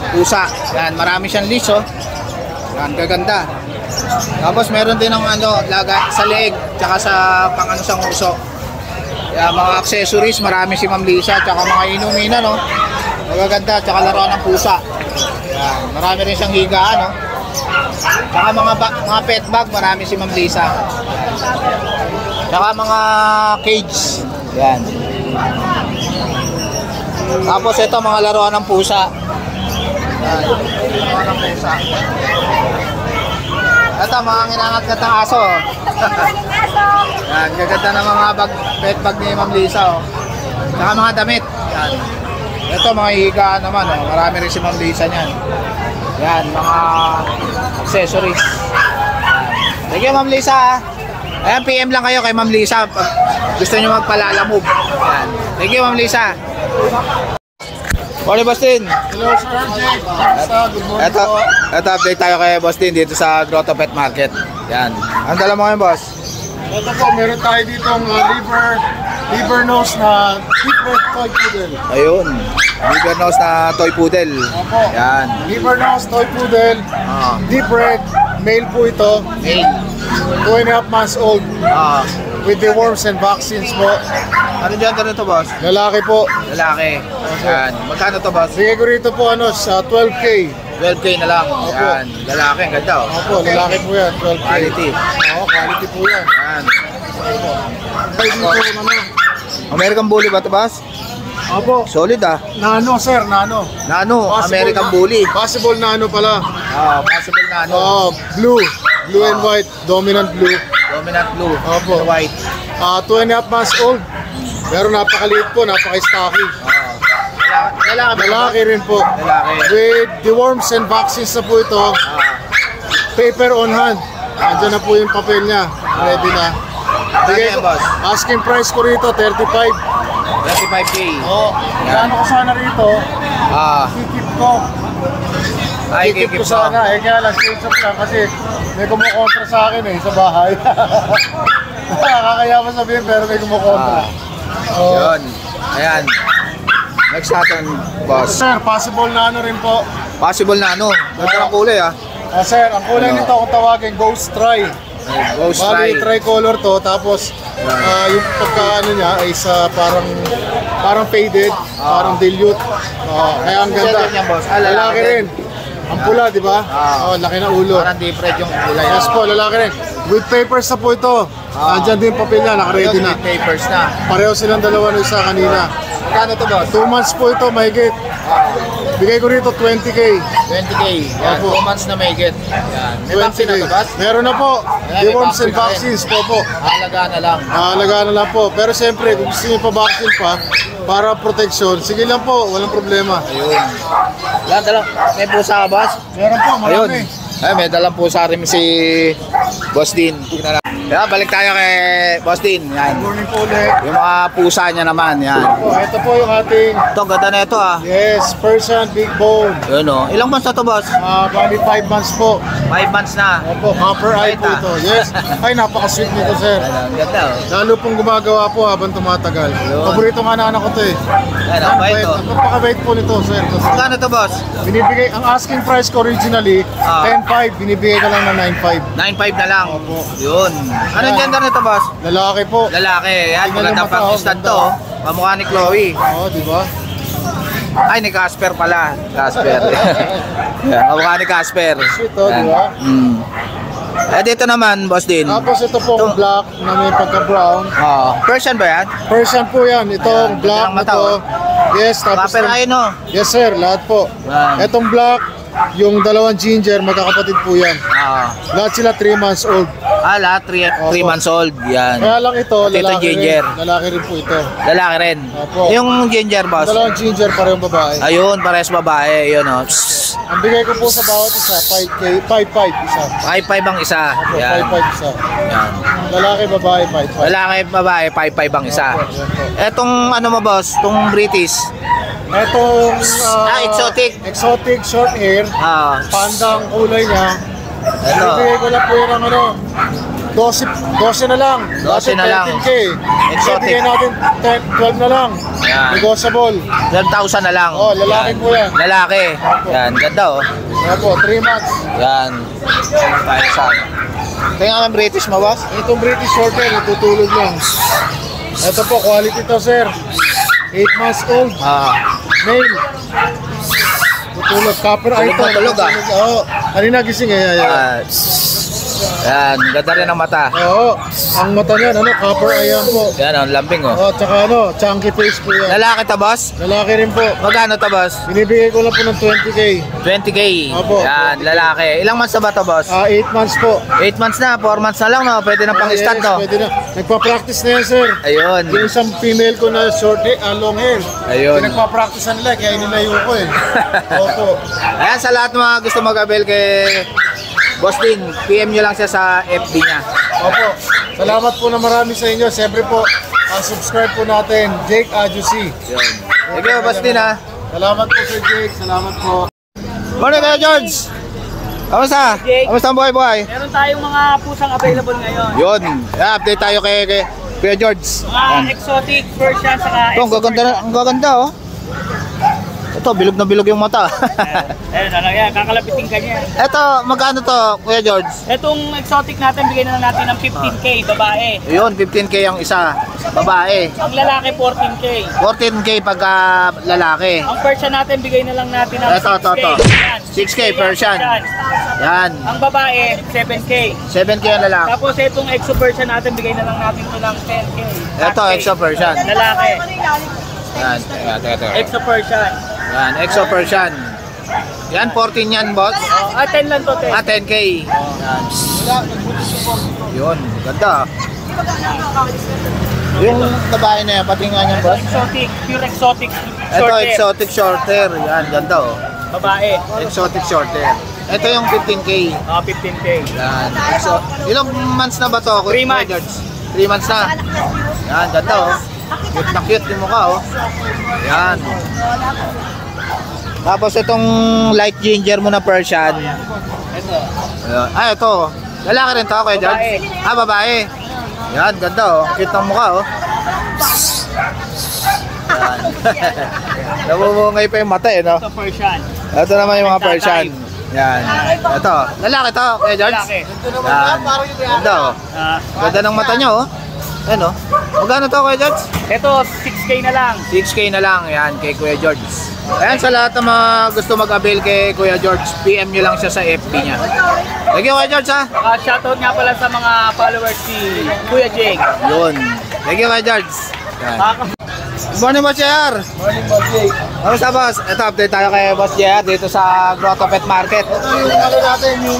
[SPEAKER 1] pusa. Yan, marami siyang list, oh. Yan, gaganda. Tapos meron din ng ano, laga sa leeg, tsaka sa pang-ano sa nguso. Yan, mga accessories, marami si Ma'am Lisa, tsaka mga inuminan, no. Magaganda, tsaka laruan ng pusa. Yan, marami rin siyang higaan, no. Tsaka mga pet bag, marami si Ma'am Lisa. Tsaka mga cage. Yan. Tapos ito, mga laruan ng pusa. Yan, laruan ng pusa. Ito, mga nginangat-ngat ng aso. Yan, gaganda ng mga pet bag ni Ma'am Lisa, oh. Saka mga damit. Yan. Ito, mga higaan naman, oh. Marami rin si Ma'am Lisa niyan. Yan, mga accessories. Thank you, Ma'am Lisa, ha. Ayan, PM lang kayo kay Ma'am Lisa pag gusto nyo magpalalamove. Yan. Thank you, Ma'am Lisa. Morning, Boss Tin.
[SPEAKER 3] Hello, Sir Jake. Good morning
[SPEAKER 1] Ito, update tayo kay Boss Tin dito sa Grotto Pet Market. Yan. Ang dala mo ngayon, Boss?
[SPEAKER 3] Ito po, meron tayo ditong liver nose na deep red toy poodle.
[SPEAKER 1] Ayun. Liver nose na toy poodle.
[SPEAKER 3] Opo.
[SPEAKER 1] Yan.
[SPEAKER 3] Liver nose toy poodle,
[SPEAKER 1] Ah,
[SPEAKER 3] deep red, male po ito,
[SPEAKER 1] male.
[SPEAKER 3] 2.5 months old,
[SPEAKER 1] Ah,
[SPEAKER 3] with the worms and vaccines po.
[SPEAKER 1] ano dyan to, Boss?
[SPEAKER 3] Lalaki po.
[SPEAKER 1] Lalaki. Yan. Magkano to, Boss?
[SPEAKER 3] Bigay ko rito po sa 12K.
[SPEAKER 1] 12K na lang. Yan. Lalaki. Ang ganda, oh.
[SPEAKER 3] Opo, lalaki po yan, 12K.
[SPEAKER 1] Quality.
[SPEAKER 3] Oo, quality po yan.
[SPEAKER 1] Yan.
[SPEAKER 3] Ay, dito
[SPEAKER 1] American Bully ba to, Boss?
[SPEAKER 3] Opo,
[SPEAKER 1] Solid, ah.
[SPEAKER 3] nano sir, nano.
[SPEAKER 1] Nano,
[SPEAKER 3] Possible
[SPEAKER 1] American
[SPEAKER 3] na-
[SPEAKER 1] Bully.
[SPEAKER 3] Possible nano pala.
[SPEAKER 1] Ah, possible na ano.
[SPEAKER 3] Oo, blue and white, dominant blue.
[SPEAKER 1] Dominant blue.
[SPEAKER 3] Opo.
[SPEAKER 1] and white.
[SPEAKER 3] 2.5 months old. Pero napakaliit po, napaka-stocky.
[SPEAKER 1] Lalaki.
[SPEAKER 3] Lalaki rin po.
[SPEAKER 1] Lalaki.
[SPEAKER 3] With the worms and vaccines na po ito, paper on hand. Andiyan na po yung papel niya. Ready na. Bigay
[SPEAKER 1] Yan,
[SPEAKER 3] ko,
[SPEAKER 1] boss.
[SPEAKER 3] asking price ko rito, 35.
[SPEAKER 1] 35K.
[SPEAKER 3] Oo. Gano'n ko sana rito,
[SPEAKER 1] Ah,
[SPEAKER 3] kikip ko.
[SPEAKER 1] ay,
[SPEAKER 3] Kikip ko sana. Eh kaya lang, change up lang kasi may kumukontra sa akin sa bahay. Nakakaya mo sabihin pero may kumukontra. Oo.
[SPEAKER 1] Yun. Ayan. Next natin, boss.
[SPEAKER 3] Sir, possible na ano rin po.
[SPEAKER 1] Possible na ano. Ganda ng kulay, ah.
[SPEAKER 3] Sir, ang kulay
[SPEAKER 1] Ano?
[SPEAKER 3] nito kung tawagin, Ghost Try.
[SPEAKER 1] Ghost
[SPEAKER 3] Bali,
[SPEAKER 1] try.
[SPEAKER 3] tricolor to, tapos yung pagka ano niya ay sa parang faded, parang dilute. Kaya ang ganda.
[SPEAKER 1] Gender niya, boss. Ah, lalaki
[SPEAKER 3] Lalaki
[SPEAKER 1] din.
[SPEAKER 3] rin. Ang pula, di ba? Laki na ulo.
[SPEAKER 1] Parang different yung kulay.
[SPEAKER 3] Yes po, lalaki rin. With papers na po ito. Andyan din papel niya, naka-ready na.
[SPEAKER 1] With papers na.
[SPEAKER 3] Pareho silang dalawa ng isa kanina.
[SPEAKER 1] Kano to, boss?
[SPEAKER 3] 2 months po ito, mahigit. Bigay ko rito 20K.
[SPEAKER 1] 20K. Yan,
[SPEAKER 3] Opo.
[SPEAKER 1] 2 months na may get. Yan. May vaccine na to, boss?
[SPEAKER 3] Meron na po.
[SPEAKER 1] Ayan, may
[SPEAKER 3] Deworms and
[SPEAKER 1] vaccine
[SPEAKER 3] vaccines po.
[SPEAKER 1] Halaga na lang.
[SPEAKER 3] Alagaan na lang po. Pero siyempre, kung gusto niyo pa vaccine pa, para protection, sige lang po, walang problema.
[SPEAKER 1] Ayun. Dalang, may pusa ka, boss?
[SPEAKER 3] Meron po,
[SPEAKER 1] Ayun.
[SPEAKER 3] marami.
[SPEAKER 1] Ay, may dalang pusa rin si Boss Din. Tingnan natin. Yeah, balik tayo kay Boss Din. Yan.
[SPEAKER 6] Morning po ulit.
[SPEAKER 1] Yung mga pusa niya naman. Yan.
[SPEAKER 6] Ito po yung ating,
[SPEAKER 1] Ito, ganda na ito ah.
[SPEAKER 6] yes, Persian Big Bone.
[SPEAKER 1] Yun o. Ilang months na to, boss?
[SPEAKER 6] Bali 5 months po.
[SPEAKER 1] 5 months na.
[SPEAKER 6] Opo, copper eye po ito. Yes. Ay, napaka-sweet nito, sir.
[SPEAKER 1] Ang ganda oh.
[SPEAKER 6] Lalo pong gumagawa po habang tumatagal. Paborito nga na anak ko to eh.
[SPEAKER 1] Yan, ang bait oh.
[SPEAKER 6] Napaka-bait po nito, sir.
[SPEAKER 1] Magkano to, boss?
[SPEAKER 6] Binibigay, ang asking price ko originally, 10.5. Binibigay ko lang na 9.5.
[SPEAKER 1] 9.5 na lang.
[SPEAKER 6] Opo.
[SPEAKER 1] Yun. Anong gender nito, boss?
[SPEAKER 6] Lalaki po.
[SPEAKER 1] Lalaki. Yan,
[SPEAKER 6] Tingnan
[SPEAKER 1] magandang
[SPEAKER 6] yung mata,
[SPEAKER 1] pang-stud to.
[SPEAKER 6] ganda.
[SPEAKER 1] Pamukha ni Chloe.
[SPEAKER 6] Oo, di ba?
[SPEAKER 1] Ay, ni Casper pala. Casper. Yan, pamukha ni Casper.
[SPEAKER 6] Sweet oh, di ba?
[SPEAKER 1] Eh, dito naman, boss Din.
[SPEAKER 6] Tapos ito pong black na may pagka-brown.
[SPEAKER 1] Persian ba yan?
[SPEAKER 6] Persian po yan. Itong
[SPEAKER 1] Ayan,
[SPEAKER 6] black
[SPEAKER 1] ganda ng
[SPEAKER 6] na
[SPEAKER 1] mata,
[SPEAKER 6] to.
[SPEAKER 1] oh.
[SPEAKER 6] Yes, tapos
[SPEAKER 1] Copper eye, no?
[SPEAKER 6] yes sir, lahat po.
[SPEAKER 1] Yan.
[SPEAKER 6] Itong black, yung dalawang ginger, magkakapatid po yan. Lahat sila 3 months old.
[SPEAKER 1] Lahat 3
[SPEAKER 6] Opo.
[SPEAKER 1] months old. Yan.
[SPEAKER 6] Kaya lang ito,
[SPEAKER 1] Ito
[SPEAKER 6] lalaki
[SPEAKER 1] ginger.
[SPEAKER 6] rin. Lalaki rin po ito.
[SPEAKER 1] Lalaki rin.
[SPEAKER 6] Opo.
[SPEAKER 1] Yung ginger, boss.
[SPEAKER 6] Dalawang ginger, parehong babae.
[SPEAKER 1] Ayun, parehas babae. Yun, oh.
[SPEAKER 6] Ang bigay ko po sa bawat isa, 5K, 5.5 isa.
[SPEAKER 1] 5.5 ang isa.
[SPEAKER 6] Opo,
[SPEAKER 1] Yan.
[SPEAKER 6] 5.5 isa.
[SPEAKER 1] Yan.
[SPEAKER 6] Lalaki, babae, 5.5.
[SPEAKER 1] Lalaki, babae, 5.5 ang isa.
[SPEAKER 6] Opo, opo.
[SPEAKER 1] Etong ano mo, boss? Itong British.
[SPEAKER 6] Itong
[SPEAKER 1] exotic.
[SPEAKER 6] Exotic short hair. Panda ang kulay niya.
[SPEAKER 1] Ito.
[SPEAKER 6] Bibigay ko lang po yun ng ano, 12 na lang.
[SPEAKER 1] 12 na lang.
[SPEAKER 6] 13K.
[SPEAKER 1] Exotic.
[SPEAKER 6] Bibigyan natin 12 na lang.
[SPEAKER 1] Yan.
[SPEAKER 6] Negotiable.
[SPEAKER 1] 12,000 na lang.
[SPEAKER 6] Oh, lalaki po yan.
[SPEAKER 1] Lalaki. Yan, ganda oh.
[SPEAKER 6] Opo, 3 months.
[SPEAKER 1] Yan. Tayo sa ano. Tingnan ang British mo, boss?
[SPEAKER 6] Itong British short hair, natutulog lang. Ito po, quality to, sir. 8 months old. Male. Tutulog. Copper eye to.
[SPEAKER 1] Tulog, ah.
[SPEAKER 6] Oo. Kanina gising eh.
[SPEAKER 1] Yan, ganda rin ang mata.
[SPEAKER 6] Oo. Ang mata niyan, ano, copper eye yan po.
[SPEAKER 1] Yan, ang lambing oh.
[SPEAKER 6] Oo, tsaka ano, chunky face po yan.
[SPEAKER 1] Lalaki to, boss?
[SPEAKER 6] Lalaki rin po.
[SPEAKER 1] Magkano to, boss?
[SPEAKER 6] Binibigay ko lang po ng 20K.
[SPEAKER 1] 20K.
[SPEAKER 6] Opo.
[SPEAKER 1] Yan, lalaki. Ilang months na ba to, boss?
[SPEAKER 6] 8 months po.
[SPEAKER 1] 8 months na, 4 months na lang, no? Pwede na pang stud, no?
[SPEAKER 6] Pwede na. Nagpa-practice na yan, sir.
[SPEAKER 1] Ayun.
[SPEAKER 6] Yung isang female ko na short hair, long hair.
[SPEAKER 1] Ayun.
[SPEAKER 6] Nagpa-practice na nila, kaya nilayo ko eh. Opo.
[SPEAKER 1] Ayan, sa lahat ng mga gusto mag-avail kay Boss Din, PM nyo lang siya sa FB niya.
[SPEAKER 6] Opo. Salamat po na marami sa inyo. Siyempre po, subscribe po natin, Jake Adjusi.
[SPEAKER 1] Yun. Thank you, Boss Din, ha?
[SPEAKER 6] Salamat po Sir Jake. Salamat po.
[SPEAKER 1] Morning, Kuya George! Kamusta? Kamusta ang buhay-buhay?
[SPEAKER 7] Meron tayong mga pusang available ngayon.
[SPEAKER 1] Yun. Update tayo kay Kuya George.
[SPEAKER 7] Mga exotic Persian saka
[SPEAKER 1] Ito, ang gaganda, oh. Ito, bilog na bilog yung mata.
[SPEAKER 7] Ayun, ano yan, kakalapitin ka niya.
[SPEAKER 1] Ito, magkano to, Kuya George?
[SPEAKER 7] Itong exotic natin, bigyan na natin ng 15K, babae.
[SPEAKER 1] Yun, 15K ang isa. Babae.
[SPEAKER 7] Ang lalaki, 14K.
[SPEAKER 1] 14K pagka lalaki.
[SPEAKER 7] Ang Persian natin, bigay na lang natin ng
[SPEAKER 1] Ito,
[SPEAKER 7] 6K.
[SPEAKER 1] ito.
[SPEAKER 7] Yan,
[SPEAKER 1] 6K Persian. Yan.
[SPEAKER 7] Ang babae, 7K.
[SPEAKER 1] 7K ang lalaki.
[SPEAKER 7] Tapos itong Exo Persian natin, bigay na lang natin ito ng 10K.
[SPEAKER 1] Ito, Exo Persian.
[SPEAKER 7] Lalaki.
[SPEAKER 1] Yan, teka.
[SPEAKER 7] Exo Persian.
[SPEAKER 1] Yan, Exo Persian. Yan, 14 yan, boss.
[SPEAKER 7] 10 lang to, 10.
[SPEAKER 1] 10K. Yan. Yun, ganda. Yung babae na yan, pati nga niyan, boss.
[SPEAKER 7] Exotic, pure exotic.
[SPEAKER 1] Ito,
[SPEAKER 7] short hair.
[SPEAKER 1] exotic short hair. Yan, ganda, oh.
[SPEAKER 7] Babae.
[SPEAKER 1] Exotic short hair. Ito yung 15K.
[SPEAKER 7] 15K.
[SPEAKER 1] Yan. Ilang months na ba to?
[SPEAKER 7] 3 months.
[SPEAKER 1] 3 months na. Yan, ganda, oh. Cute na cute yung mukha, oh. Yan. Tapos itong light ginger mo na Persian. Ito. Ito. Lalaki rin to, Kuya George?
[SPEAKER 7] Babae.
[SPEAKER 1] Babae. Yan, ganda, oh. Cute ng mukha, oh. Yan. Namumungay pa yung mata, eh, no?
[SPEAKER 7] Ito Persian.
[SPEAKER 1] Ito naman yung mga Persian. Yan. Ito. Lalaki to, Kuya George?
[SPEAKER 7] Lalaki.
[SPEAKER 1] Yan. Ganda, oh. Ganda ng mata nyo, oh. Ano? Magkano to, Kuya George?
[SPEAKER 7] Ito, 6K na lang.
[SPEAKER 1] 6K na lang. Yan, kay Kuya George. Ayan, sa lahat ng mga gusto mag-avail kay Kuya George, PM nyo lang siya sa FB niya. Thank you, Kuya George, ha?
[SPEAKER 7] Shoutout nga pala sa mga followers si Kuya Jake.
[SPEAKER 1] Yun. Thank you, Kuya George. Yan. Good morning, Boss JR.
[SPEAKER 6] Morning, Boss Jake.
[SPEAKER 1] Kamusta, Boss? Ito, update tayo kay Boss JR dito sa Grotto Pet Market.
[SPEAKER 6] Ito yung ano natin, yung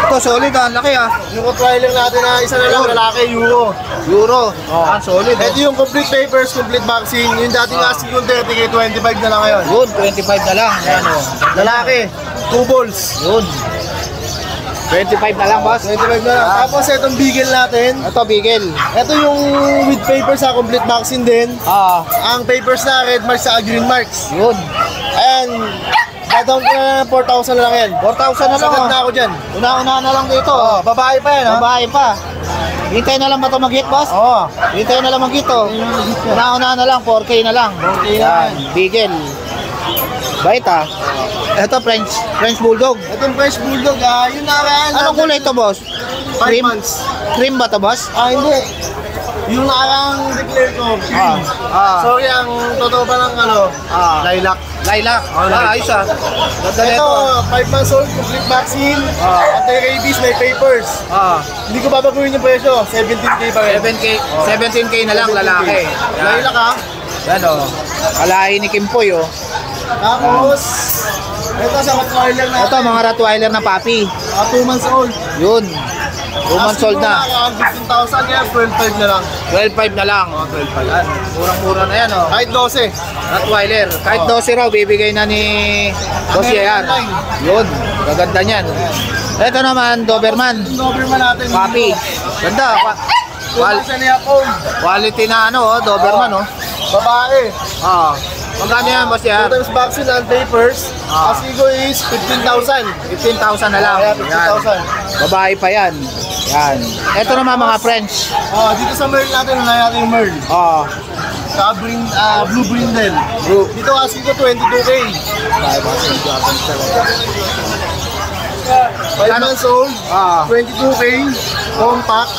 [SPEAKER 1] Ito, solid, ang laki, ha?
[SPEAKER 6] yung trailer natin na isa na lang, lalaki, Euro.
[SPEAKER 1] Euro. Ang solid,
[SPEAKER 6] Ito yung complete papers, complete vaccine. Yung dating asking yung 30K, 25 na lang ngayon.
[SPEAKER 1] Yun, 25 na lang. Yan, oh.
[SPEAKER 6] Lalaki, 2 balls.
[SPEAKER 1] Yun. 25 na lang, boss.
[SPEAKER 6] 25 na lang. Tapos itong Beagle natin.
[SPEAKER 1] Ito, Beagle.
[SPEAKER 6] Ito yung with papers sa complete vaccine din. Ang papers na red marks sa green marks.
[SPEAKER 1] Yun.
[SPEAKER 6] Ayan. Dadawin ko na 4,000 na lang yan.
[SPEAKER 1] 4,000 na lang.
[SPEAKER 6] Sagat na ako dyan.
[SPEAKER 1] Una-una na lang dito.
[SPEAKER 6] Babae pa yan, ha?
[SPEAKER 1] Babae pa. Hintay na lang ba ito mag-hit, boss?
[SPEAKER 6] Oo.
[SPEAKER 1] Hintay na lang mag-hit, oh. Una-una na lang, 4K na lang.
[SPEAKER 6] 4K na
[SPEAKER 1] Yan, Beagle. Bait, ah. Ito, French Bulldog.
[SPEAKER 6] Itong French Bulldog, yun na yan.
[SPEAKER 1] Anong kulay ito, boss?
[SPEAKER 6] 5
[SPEAKER 1] Cream?
[SPEAKER 6] months.
[SPEAKER 1] Cream ba ito, boss?
[SPEAKER 6] Hindi. Yung nakarang declare ko, green. Sorry, ang totoo pa ng lilac.
[SPEAKER 1] Lilac. Ayos, ah. Ganda na
[SPEAKER 6] Ito,
[SPEAKER 1] ito.
[SPEAKER 6] 5 months old, complete vaccine. Anti-rabies, may papers. Hindi ko babaguhin yung presyo, 17K pa rin.
[SPEAKER 1] 17K na lang, lalaki. Yan.
[SPEAKER 6] Lilac, ha?
[SPEAKER 1] Yan, oh. Kalahi ni Kimpoy, oh.
[SPEAKER 6] Tapos, ito sa Rottweiler natin.
[SPEAKER 1] Ito, mga Rottweiler na papi.
[SPEAKER 6] 2 months old.
[SPEAKER 1] Yun. 2 months old na.
[SPEAKER 6] Ang 15,000 kaya 12,500 na lang.
[SPEAKER 1] 12.5 na lang. 12.5. Yan. Murang-mura na yan, oh.
[SPEAKER 6] Kahit 12.
[SPEAKER 1] Rottweiler. Kahit 12 raw, bibigay na ni Boss JR. Yun. Gaganda niyan. Ito naman, Doberman.
[SPEAKER 6] Doberman natin.
[SPEAKER 1] Papi. Ganda. Quality na ano, oh, Doberman, oh.
[SPEAKER 6] Babae.
[SPEAKER 1] Magkano yan, Boss JR?
[SPEAKER 6] 2 times vaccine and papers. Asigo is 15,000.
[SPEAKER 1] 15,000 na lang.
[SPEAKER 6] Kaya
[SPEAKER 1] Yan.
[SPEAKER 6] 15,000.
[SPEAKER 1] Babae pa yan. Yan. Ito naman mga French.
[SPEAKER 6] Dito sa Merl natin, wala natin yung Merl. Sa Blue Brindle. Dito Asigo 22K. 5 months old, 22K, compact.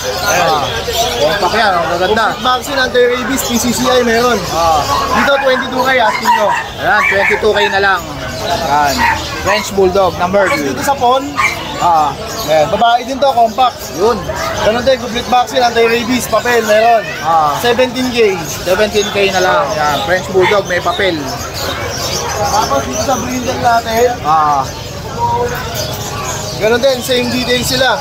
[SPEAKER 1] Compact yan, ang gaganda.
[SPEAKER 6] Vaccine, anti-rabies, PCCI meron. Dito 22K, asking nyo.
[SPEAKER 1] Ayan, 22K na lang. Yan. French Bulldog, number
[SPEAKER 6] Tapos dito sa Pon, babae din to, compact.
[SPEAKER 1] Yun.
[SPEAKER 6] Ganun din, complete vaccine, anti-rabies, papel, meron. 17K.
[SPEAKER 1] 17K na lang. Yan, French Bulldog, may papel.
[SPEAKER 6] Tapos dito sa Brindle natin, ganun din, same details sila.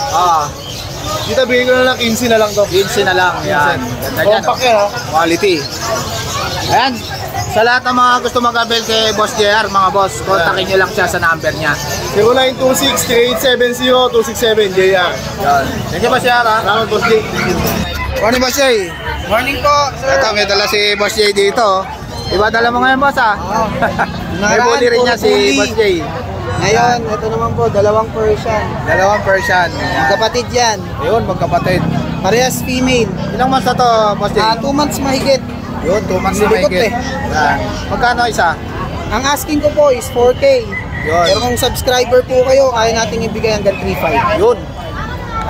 [SPEAKER 6] Dito bigay ko na lang 15 na lang to.
[SPEAKER 1] 15 na lang. Yan. Ganda dyan,
[SPEAKER 6] Compact yan, ha?
[SPEAKER 1] Quality. Ayan. Sa lahat ng mga gusto mag-abel kay Boss JR, mga boss, kontakin nyo lang siya sa number niya.
[SPEAKER 6] 0926-3870-267 JR.
[SPEAKER 1] Yan. Thank you, Boss JR, ha?
[SPEAKER 6] Salamat, Boss J.
[SPEAKER 1] Morning, Boss Jay.
[SPEAKER 7] Morning po, sir.
[SPEAKER 1] Ito, may dala si Boss Jay dito. Iba dala mo ngayon, boss, ha? May bully rin niya si Boss Jay.
[SPEAKER 3] Ngayon, ito naman po, dalawang Persian.
[SPEAKER 1] Dalawang Persian. Yan.
[SPEAKER 3] Kapatid yan.
[SPEAKER 1] Ayun, magkapatid.
[SPEAKER 3] Parehas female.
[SPEAKER 1] Ilang months na to, Boss Jay?
[SPEAKER 3] 2 months mahigit.
[SPEAKER 1] Yun, 2 months na
[SPEAKER 3] Likot
[SPEAKER 1] mahigit. Yan. Magkano isa?
[SPEAKER 3] Ang asking ko po is 4K.
[SPEAKER 1] Yun.
[SPEAKER 3] Pero kung subscriber po kayo, kaya nating ibigay hanggang 3.5.
[SPEAKER 1] Yun.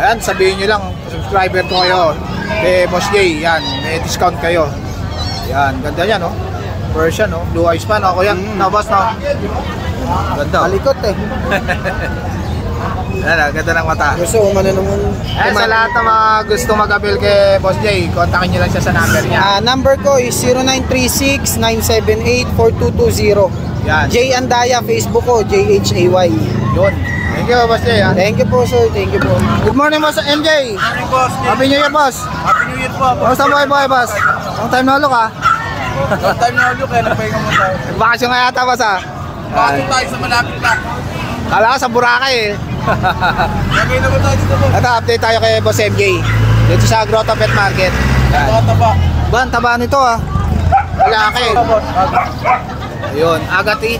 [SPEAKER 1] Ayan, sabihin nyo lang, subscriber ko kayo kay Boss Jay. Yan, may discount kayo. Yan, ganda yan, no? Persian, no? Blue eyes pa, no? Kuya, no, boss, no? Ganda.
[SPEAKER 3] Malikot eh.
[SPEAKER 1] Yan, ganda ng mata.
[SPEAKER 3] Gusto ko man naman.
[SPEAKER 1] Ayan, sa lahat ng mga gusto mag-avail kay Boss Jay, kontakin nyo lang siya sa number niya.
[SPEAKER 3] Number ko is 0936-978-4220.
[SPEAKER 1] Yan.
[SPEAKER 3] Jay Andaya, Facebook ko, JHAY.
[SPEAKER 1] Yun. Thank you, Boss Jay, ha?
[SPEAKER 3] Thank you po, sir. Thank you po.
[SPEAKER 1] Good morning, Boss MJ.
[SPEAKER 2] Morning, boss.
[SPEAKER 1] Happy New Year, boss.
[SPEAKER 2] Happy New Year po.
[SPEAKER 1] Kamusta buhay, boss? Long time na ulo ka.
[SPEAKER 2] Long time na ulo, kaya nagpahinga mo tayo.
[SPEAKER 1] Bakasyon nga yata, boss, ha?
[SPEAKER 2] Bakit tayo sa malapit na?
[SPEAKER 1] Kala ka sa Boracay, eh.
[SPEAKER 2] Lagay naman tayo dito po.
[SPEAKER 1] Ito, update tayo kay Boss MJ. Dito sa Grotto Pet Market. Yan.
[SPEAKER 2] Taba.
[SPEAKER 1] Ba, ang taba nito, ah. Lalaki. Ayun, agati,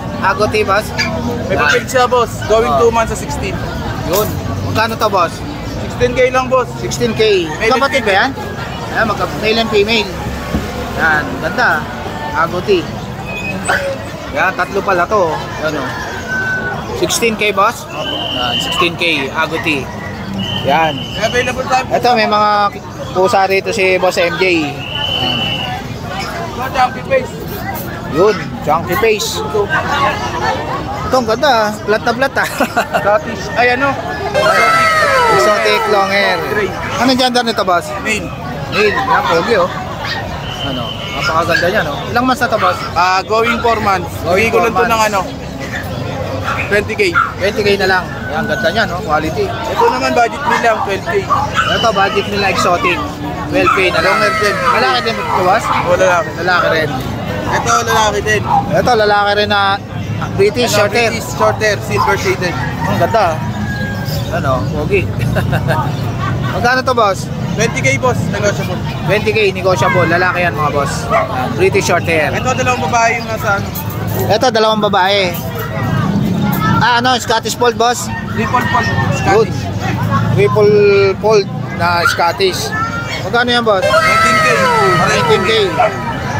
[SPEAKER 1] boss.
[SPEAKER 2] May papel siya, boss. Going 2 months sa 16.
[SPEAKER 1] Yun. Magkano to, boss?
[SPEAKER 2] 16K lang, boss.
[SPEAKER 1] 16K.
[SPEAKER 2] Male and
[SPEAKER 1] Kapatid ba yan? Ayan, male and female. Yan, ganda. Agati. Yan, tatlo pala to. Yan, oh. 16K, boss? Yan, 16K, agati. Yan.
[SPEAKER 2] May available tayo po.
[SPEAKER 1] Ito, may mga pusa rito si Boss MJ.
[SPEAKER 2] Jumpy face.
[SPEAKER 1] Yun, chunky face. Ito, ang ganda. Flat na flat, ah.
[SPEAKER 2] Scottish. Ay, ano?
[SPEAKER 1] Exotic long hair. Anong gender nito, boss?
[SPEAKER 2] Main.
[SPEAKER 1] Male. Yan, pogi, oh. Ano, napakaganda niya, no? Ilang months na to, boss?
[SPEAKER 2] Going 4 months.
[SPEAKER 1] Going
[SPEAKER 2] Bigay ko lang
[SPEAKER 1] 4
[SPEAKER 2] to ng
[SPEAKER 1] months.
[SPEAKER 2] ano. 20K.
[SPEAKER 1] 20K na lang. Yan, ganda niya, no? Quality.
[SPEAKER 2] Ito naman budget nila, 12K.
[SPEAKER 1] Ito, budget nila exotic. 12K na lang. Lalaki din ito, boss?
[SPEAKER 2] O lalaki.
[SPEAKER 1] Lalaki rin.
[SPEAKER 2] Ito lalaki din.
[SPEAKER 1] Ito, lalaki rin na British short hair.
[SPEAKER 2] British short hair, silver shaded.
[SPEAKER 1] Ang ganda. Ano, pogi. Magkano to, boss?
[SPEAKER 6] 20k boss, negotiable.
[SPEAKER 1] 20k, negotiable. Lalaki yan, mga boss. British short hair.
[SPEAKER 6] Ito, dalawang babae yung nasa ano.
[SPEAKER 1] Ito, dalawang babae. Ano, Scottish Fold, boss?
[SPEAKER 6] Triple fold.
[SPEAKER 1] Good. Triple fold na Scottish. Magkano yan, boss?
[SPEAKER 6] 19k.
[SPEAKER 1] 19k.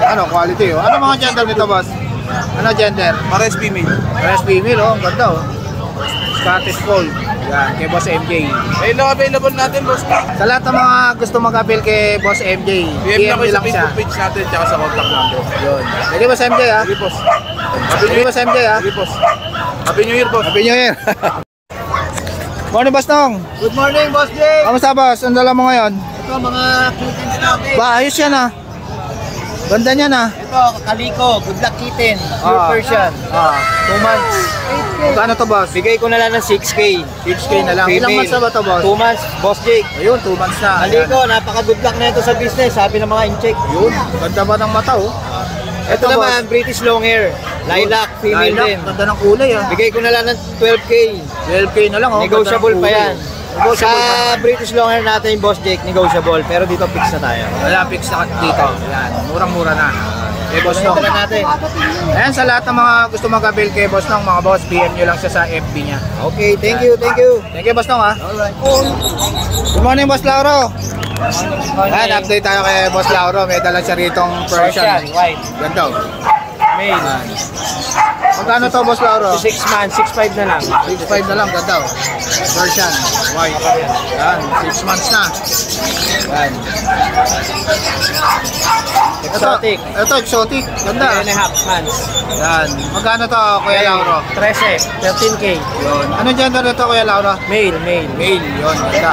[SPEAKER 1] Ano, quality, oh. Ano mga gender nito, boss? Ano gender?
[SPEAKER 6] Pares female.
[SPEAKER 1] Pares female, oh. Ganda, oh. Scottish Fold. Yan, kay Boss MJ.
[SPEAKER 6] Ayun lang available natin boss.
[SPEAKER 1] Sa lahat ng mga gusto mag-avail kay Boss MJ,
[SPEAKER 6] PM
[SPEAKER 1] PM
[SPEAKER 6] lang kayo
[SPEAKER 1] nyo
[SPEAKER 6] sa
[SPEAKER 1] lang siya.
[SPEAKER 6] Facebook page natin tsaka sa contact number.
[SPEAKER 1] Yun. Sige, Boss MJ, ha?
[SPEAKER 6] Sige boss.
[SPEAKER 1] Sige, Boss MJ, ha?
[SPEAKER 6] Sige boss. Happy New Year boss.
[SPEAKER 1] Happy New Year. Morning, Boss Nong.
[SPEAKER 3] Good morning, Boss Jay.
[SPEAKER 1] Kamusta, Boss? Ang dala mo ngayon?
[SPEAKER 3] Ito, mga kittens natin.
[SPEAKER 1] Ba, ayos yan, ha? Ganda niyan, ha?
[SPEAKER 3] Ito, Kaliko, good luck kitten.
[SPEAKER 1] Ah.
[SPEAKER 3] Pure Persian.
[SPEAKER 1] 2 months.
[SPEAKER 3] 8K.
[SPEAKER 1] Magkano to, Boss?
[SPEAKER 3] Bigay ko na lang ng 6K.
[SPEAKER 1] 6K na lang. Ilang months na ba to, Boss?
[SPEAKER 3] 2 months, Boss Jake.
[SPEAKER 1] Ayun, 2 months na.
[SPEAKER 3] Kaliko, napaka-good luck na ito sa business, sabi ng mga in-check.
[SPEAKER 1] Yun, ganda ba ng mata, oh?
[SPEAKER 3] Ito naman, British long hair. Lilac, female
[SPEAKER 1] Lilac,
[SPEAKER 3] din.
[SPEAKER 1] ganda ng kulay, ha?
[SPEAKER 3] Bigay ko na lang ng 12K.
[SPEAKER 1] 12K na lang, oh.
[SPEAKER 3] Negotiable
[SPEAKER 1] Ganda ng
[SPEAKER 3] pa
[SPEAKER 1] kulay.
[SPEAKER 3] yan.
[SPEAKER 1] Negotiable pa.
[SPEAKER 3] Sa British long hair natin, Boss Jake, negotiable. Pero dito fix na tayo.
[SPEAKER 1] Wala, fix na dito. Yan, murang-mura na. Kay Boss Nong.
[SPEAKER 3] Ito na natin.
[SPEAKER 1] Ayan, sa lahat ng mga gusto mag-avail kay Boss Nong, mga boss, PM nyo lang siya sa FB niya.
[SPEAKER 3] Okay, thank you, thank you.
[SPEAKER 1] Thank you, Boss Nong, ha?
[SPEAKER 3] Alright.
[SPEAKER 1] Good morning, Boss Lauro. Ayan, update tayo kay Boss Lauro. May dala siya ritong Persian.
[SPEAKER 7] white,
[SPEAKER 1] Ganda, oh.
[SPEAKER 7] male.
[SPEAKER 1] Magkano to, Boss Lauro?
[SPEAKER 7] 6 months, 6'5 na lang.
[SPEAKER 1] 6'5 na lang, ganda, oh. Persian, white. Yan, 6 months na. Yan.
[SPEAKER 7] Exotic.
[SPEAKER 1] Ito, exotic. Ganda.
[SPEAKER 7] 3.5 months.
[SPEAKER 1] Yan. Magkano to, Kuya Lauro?
[SPEAKER 7] 13, 13K.
[SPEAKER 1] Yun. Ano gender nito, Kuya Lauro?
[SPEAKER 7] Male, male.
[SPEAKER 1] Male, yun. Ganda.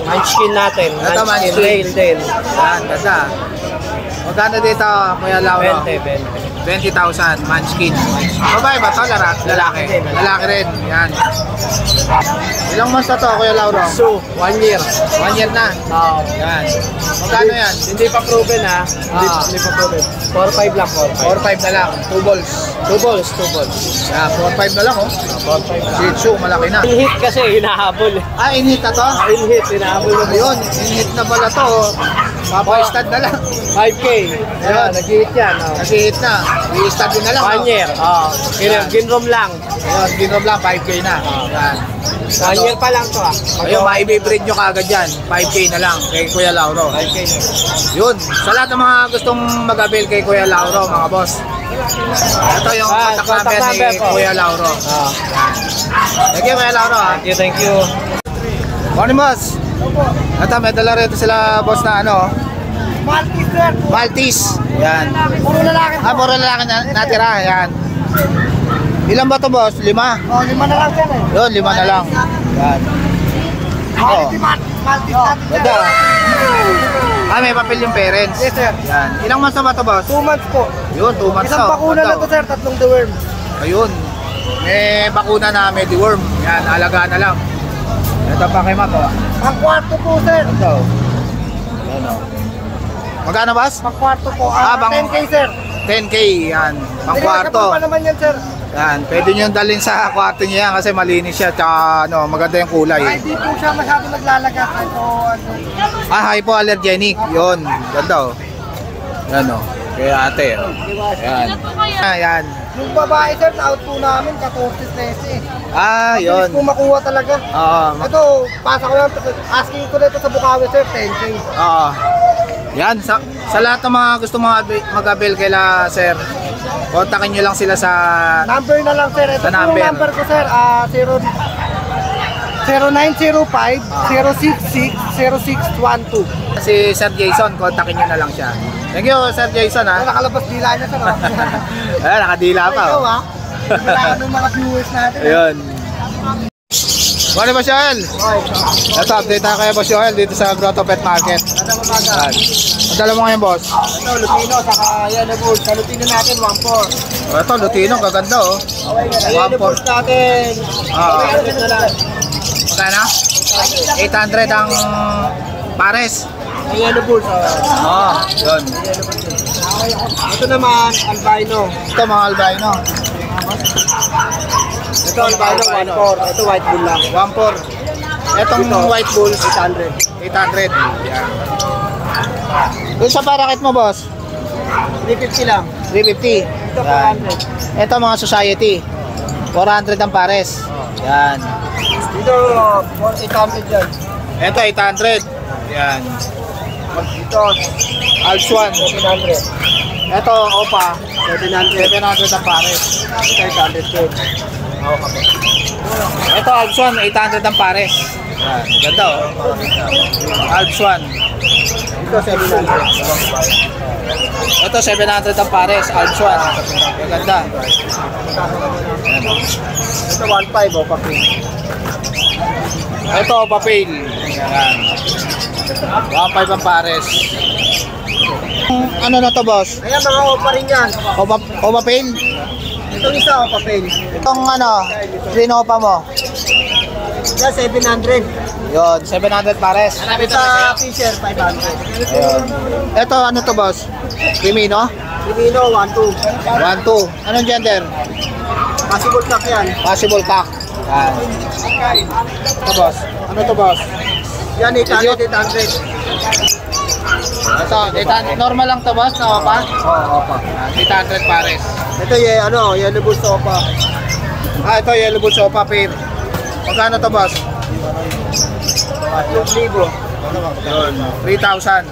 [SPEAKER 7] Munchkin natin.
[SPEAKER 1] Ito,
[SPEAKER 7] Munchkin,
[SPEAKER 1] munchkin.
[SPEAKER 7] male din.
[SPEAKER 1] Yan, ganda. Magkano dito, Kuya Lauro?
[SPEAKER 7] 20.
[SPEAKER 1] 20,000, Munchkin. Babae ba ito? Lalaki.
[SPEAKER 7] din.
[SPEAKER 1] Lalaki rin. Yan. Ilang months na to, Kuya Lauro?
[SPEAKER 7] So, 1 year.
[SPEAKER 1] 1 year na. Yan. Magkano yan?
[SPEAKER 7] Hindi pa proven ha. Hindi pa proven. 4-5 lang,
[SPEAKER 1] 4-5 na lang. 2 balls.
[SPEAKER 7] 2 balls, 2 balls.
[SPEAKER 1] Yan, 4-5 na lang, oh.
[SPEAKER 7] 4-5 lang.
[SPEAKER 1] Shih Tzu, malaki na.
[SPEAKER 7] In-hit kasi, hinahabol.
[SPEAKER 1] Ah, in-hit na to?
[SPEAKER 7] In-hit, hinahabol na.
[SPEAKER 1] Ayun, in-hit na pala to. Oh. Papa-stud na lang.
[SPEAKER 7] 5K. Ayan, nag-hit yan.
[SPEAKER 1] Nag-hit na. I-stud yun na lang.
[SPEAKER 7] 1 year. Ginrom lang.
[SPEAKER 1] Ayun, ginom lang, 5K na. Yan.
[SPEAKER 7] 1 year pa lang to ah.
[SPEAKER 1] Ayun, maibibreed nyo kagad yan. 5K na lang kay Kuya Lauro.
[SPEAKER 7] 5K.
[SPEAKER 1] Yun, sa lahat ng mga gustong mag-avail kay Kuya Lauro, mga boss. Ito yung contact number ni
[SPEAKER 7] po.
[SPEAKER 1] Kuya Lauro. Thank you, Kuya Lauro. Ha?
[SPEAKER 7] Thank you.
[SPEAKER 1] Morning, boss. Ito, may dala rito sila, boss, na ano.
[SPEAKER 3] Maltese, sir.
[SPEAKER 1] Maltese. Yan.
[SPEAKER 3] Puro lalaki.
[SPEAKER 1] Puro lalaki na natira. Yan. Ilan ba to, boss? 5?
[SPEAKER 3] Oh, 5 na lang, sir.
[SPEAKER 1] Yun, 5 na lang. Yan. Oh,
[SPEAKER 3] Maltese natin, sir.
[SPEAKER 1] ganda. Ah, may papel yung parents.
[SPEAKER 3] Yes, sir.
[SPEAKER 1] Yan. Ilang months na ba to, boss?
[SPEAKER 3] 2 months po.
[SPEAKER 1] Yun, 2 months
[SPEAKER 3] Isang
[SPEAKER 1] na.
[SPEAKER 3] bakuna
[SPEAKER 1] Ganda,
[SPEAKER 3] na to, sir. 3 deworm.
[SPEAKER 1] Ayun. May bakuna na Mediworm. Yan, alagaan na lang. Ito pa kay Mato.
[SPEAKER 3] Ang kwarto po, sir.
[SPEAKER 1] Ito. Yan, oh. Magkano, boss?
[SPEAKER 3] Ang kwarto po.
[SPEAKER 1] Ah, bang-
[SPEAKER 3] 10K, sir.
[SPEAKER 1] 10K. Yan. Pang
[SPEAKER 3] Nagkakapal
[SPEAKER 1] kwarto.
[SPEAKER 3] pa naman yan, sir.
[SPEAKER 1] Yan. Pwede nyo dalhin sa kwarto niya yan kasi malinis siya. Tsaka ano, maganda yung kulay.
[SPEAKER 3] Ay, di po siya masyado naglalagas. Ito, ano.
[SPEAKER 1] Ah, hypoallergenic. Yun. Ganda, oh. Yan, oh. Kaya ate. Oh. Yan. Ah, yan.
[SPEAKER 3] Yung babae, sir, out po namin, 14 13.
[SPEAKER 1] Ah, yun.
[SPEAKER 3] Mabilis po makuha talaga.
[SPEAKER 1] Oo.
[SPEAKER 3] Ito, pasa ko lang, asking ko nito sa Bukawi, sir, 10K.
[SPEAKER 1] Oo. Yan, sa lahat ng mga gusto mag-avail kaila, sir, kontakin nyo lang sila sa...
[SPEAKER 3] Number na lang, sir. Ito
[SPEAKER 1] Sa
[SPEAKER 3] po yung
[SPEAKER 1] number.
[SPEAKER 3] number ko, sir. 0905-066-0612.
[SPEAKER 1] Si Sir Jason, kontakin nyo na lang siya. Thank you, Sir Jason, ha.
[SPEAKER 3] Nakalabas dila niya, sir.
[SPEAKER 1] Ayan, nakadila pa,
[SPEAKER 3] Ikaw,
[SPEAKER 1] oh.
[SPEAKER 3] ha? Wala ng mga viewers natin.
[SPEAKER 1] Ayun. Morning, Boss Joel. Ito, update tayo kay Boss Joel dito sa Grotto Pet Market. Ayan. Ang dala mo ngayon, boss?
[SPEAKER 3] Ito, Lutino, saka Yellow Bulls. Sa Lutino natin, 1.4.
[SPEAKER 1] Ito, Lutino, gaganda, oh.
[SPEAKER 3] Sa Yellow Bulls natin, na lang.
[SPEAKER 1] Magkano? 800 ang pares.
[SPEAKER 3] Sa Yellow Bulls,
[SPEAKER 1] Oo, yun.
[SPEAKER 3] Ito naman, albino.
[SPEAKER 1] Ito, mga albino.
[SPEAKER 3] Ito albino 1.4. Ito white bull lang.
[SPEAKER 1] 1.4. Etong white bulls,
[SPEAKER 3] 800.
[SPEAKER 1] 800. Yan. Doon sa parakit mo, boss?
[SPEAKER 3] 350 lang.
[SPEAKER 1] 350.
[SPEAKER 3] Ito
[SPEAKER 1] Yan.
[SPEAKER 3] 400.
[SPEAKER 1] Ito mga society. 400 ang pares. Yan.
[SPEAKER 3] Dito 800 dyan.
[SPEAKER 1] Ito 800. Yan.
[SPEAKER 3] Ito
[SPEAKER 1] Alps 1.
[SPEAKER 3] 700.
[SPEAKER 1] Ito Opa.
[SPEAKER 3] 700.
[SPEAKER 1] 700 ang pares.
[SPEAKER 3] Ito 800 din.
[SPEAKER 1] Ito Alps 1. 800 ang pares. Yan. Ganda oh. Alps 1.
[SPEAKER 3] Ito 700.
[SPEAKER 1] Ito 700 ang pares. Alps 1. Ganda.
[SPEAKER 3] Ito 1.5 o papi.
[SPEAKER 1] Ito papel. Yan. 1.5 ang pares. Ano na to, boss?
[SPEAKER 3] Ayan, mga opa rin yan.
[SPEAKER 1] Papel?
[SPEAKER 3] Itong isa o papel.
[SPEAKER 1] Itong ano, Rinopa mo.
[SPEAKER 3] Yan 700.
[SPEAKER 1] Yun, 700 pares.
[SPEAKER 3] Sa Fisher 500.
[SPEAKER 1] Ayun. Ito, ano to, boss? Crimino?
[SPEAKER 3] Primino 1.2.
[SPEAKER 1] 1.2. Anong gender?
[SPEAKER 3] Possible cock yan.
[SPEAKER 1] Possible cock. Yan. Ito, boss. Ano to, boss?
[SPEAKER 3] Yan 800, 800.
[SPEAKER 1] Ito, 800. Normal lang to, boss? Na opa?
[SPEAKER 3] Oo, opa.
[SPEAKER 1] 800 pares.
[SPEAKER 3] Ito yellow bull sopa.
[SPEAKER 1] Ah, ito, yellow bull sopa pair. Magkano to, boss?
[SPEAKER 3] 3,000.
[SPEAKER 1] Yun, 3,000.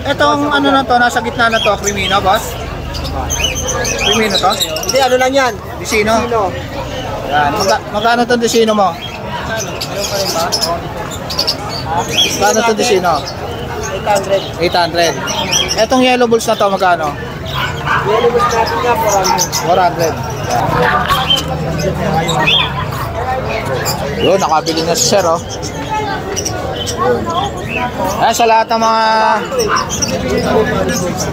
[SPEAKER 1] Etong ano na to, nasa gitna na to, Crimino, boss? Crimino to?
[SPEAKER 3] Hindi, ano lang yan?
[SPEAKER 1] Disino?
[SPEAKER 3] Primino.
[SPEAKER 1] Yan. Magkano to Disino mo? Magkano to Disino?
[SPEAKER 3] 800.
[SPEAKER 1] 800. Etong yellow bulls na to, magkano?
[SPEAKER 3] Yellow bull natin nga 400.
[SPEAKER 1] 400. Yun, nakabili na si Sir, oh. Ayan, sa lahat ng mga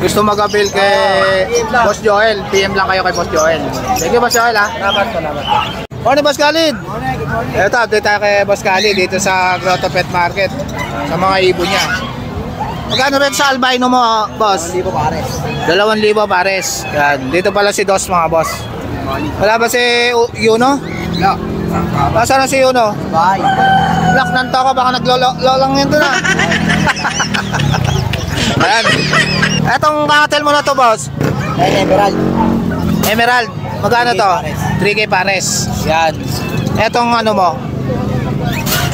[SPEAKER 1] gusto mag-avail kay Boss Joel, PM lang kayo kay Boss Joel. Thank you, Boss Joel, ha?
[SPEAKER 3] Salamat.
[SPEAKER 1] Morning, Boss Khalid! Ito, update tayo kay Boss Khalid dito sa Grotto Pet Market sa mga ibon niya. Magkano rin sa albino mo, boss?
[SPEAKER 3] 2,000 pares.
[SPEAKER 1] 2,000 pares. Yan. Dito pala si Dos, mga boss. Wala ba si Yuno?
[SPEAKER 3] No.
[SPEAKER 1] Nasaan na si Yuno?
[SPEAKER 3] Bye.
[SPEAKER 1] Black ng toko, baka naglololang yun doon, ha? Ayan. Etong kakatel mo na to, boss?
[SPEAKER 3] Ayan, emerald.
[SPEAKER 1] Emerald. Magkano to? 3K pares. Yan. Etong ano mo?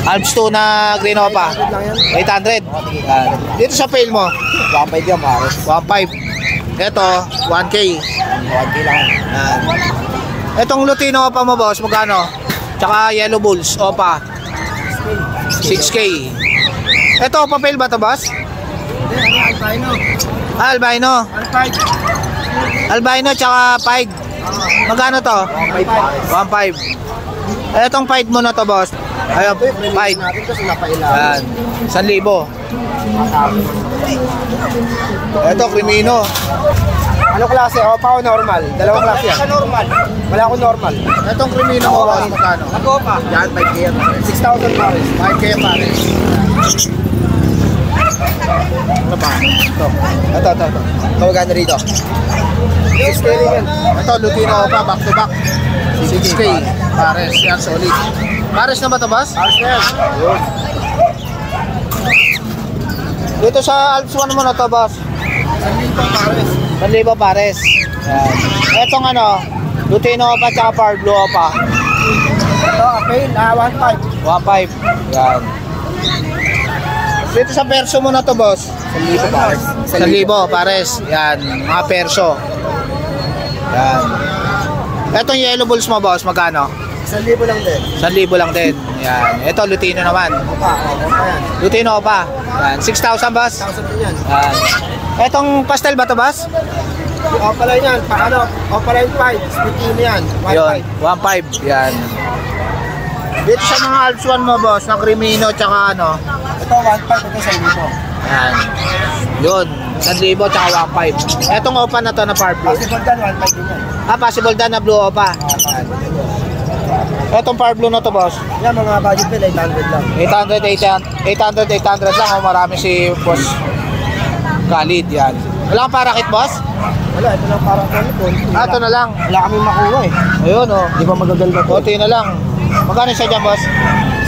[SPEAKER 1] Alps 2 na green opa. 800. Yan. Dito sa pail mo?
[SPEAKER 3] 1.5 yan pares.
[SPEAKER 1] 1.5. Ito, 1K.
[SPEAKER 3] 1K lang.
[SPEAKER 1] Yan. Etong Lutino opa mo, boss, magkano? Tsaka Yellow Bulls opa. 6K. Ito, papel ba to, boss?
[SPEAKER 3] Albino.
[SPEAKER 1] Ah, albino.
[SPEAKER 3] 1.5.
[SPEAKER 1] Albino tsaka pied. Magkano to?
[SPEAKER 3] 1.5.
[SPEAKER 1] 1.5. Etong pied mo na to, boss. Ayun, pied.
[SPEAKER 3] Natin kasi napailan.
[SPEAKER 1] Yan. 1,000. Ito, Crimino.
[SPEAKER 3] Ano klase? Opa o normal? Dalawang klase yan. Normal. Wala akong normal.
[SPEAKER 1] Itong Crimino mo, boss, magkano?
[SPEAKER 3] Nag-opa. Yan, 5K yan. 6,000 pares.
[SPEAKER 1] 5K pares. Ano pa?
[SPEAKER 3] Ito. Kawagano rito. 6K rin yan.
[SPEAKER 1] Ito, Lutino pa, back to back. 6K. Pares, yan, solid. Pares na ba ito, boss?
[SPEAKER 3] Pares na yan. Yun.
[SPEAKER 1] Dito sa Alps 1 mo na to, boss.
[SPEAKER 3] 1,000 pares.
[SPEAKER 1] 1,000 pares. Yan. Etong ano, Lutino pa, tsaka Power Blue pa.
[SPEAKER 3] Ito, apel. 1.5.
[SPEAKER 1] 1.5. Yan. Dito sa perso mo na to, boss.
[SPEAKER 3] 1,000 pares.
[SPEAKER 1] 1,000 pares. Yan, mga perso. Yan. Etong Yellow Bulls mo, boss, magkano?
[SPEAKER 3] 1,000 lang din.
[SPEAKER 1] 1,000 lang din. Yan. Ito, Lutino naman.
[SPEAKER 3] Opa yan.
[SPEAKER 1] Lutino pa. Yan. 6,000, boss.
[SPEAKER 3] 1,000 din yan.
[SPEAKER 1] Yan. Etong pastel ba to, boss?
[SPEAKER 3] Opa lang yan. Paano? Opa lang 5. Split yan.
[SPEAKER 1] Yun, 1.5. Yan. Dito sa mga Alps 1 mo, boss, na Crimino, tsaka ano.
[SPEAKER 3] Ito, 1.5. Ito sa inyo.
[SPEAKER 1] Yan. Yun, 1,000 tsaka 1.5. Etong opa na to na Power Blue.
[SPEAKER 3] Possible dan, 1.5 din yan.
[SPEAKER 1] Ah, possible dan na blue opa. Etong Power Blue na to, boss.
[SPEAKER 3] Yan, mga budget bill, 800 lang.
[SPEAKER 1] 800 lang. Oh, marami si Boss Khalid, yan. Wala kang parakit, boss?
[SPEAKER 3] Wala, ito lang parang konti.
[SPEAKER 1] Ah, ito na lang.
[SPEAKER 3] Wala kami makuha eh.
[SPEAKER 1] Ayun, oh.
[SPEAKER 3] Di ba magaganda to?
[SPEAKER 1] Konti na lang. Magkano siya dyan, boss?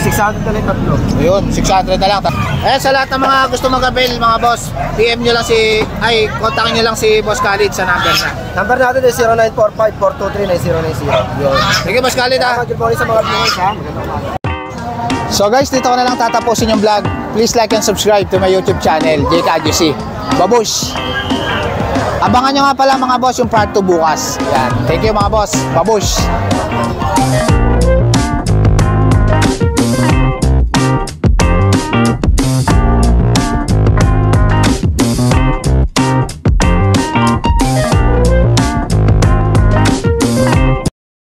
[SPEAKER 3] 600 na lang tatlo.
[SPEAKER 1] Ayun, 600 na lang. Eh, sa lahat ng mga gusto mag-avail, mga boss, PM nyo lang kontakin nyo lang si Boss Khalid sa number na.
[SPEAKER 3] Number natin is 0945-423-9090.
[SPEAKER 1] Yun. Sige, Boss Khalid, ha.
[SPEAKER 3] Good morning sa mga viewers, ha?
[SPEAKER 1] So guys, dito ko na lang tatapusin yung vlog. Please like and subscribe to my YouTube channel, Jake Adjusi. Babush! Abangan nyo nga pala mga boss yung part 2 bukas. Yan. Thank you mga boss. Babush!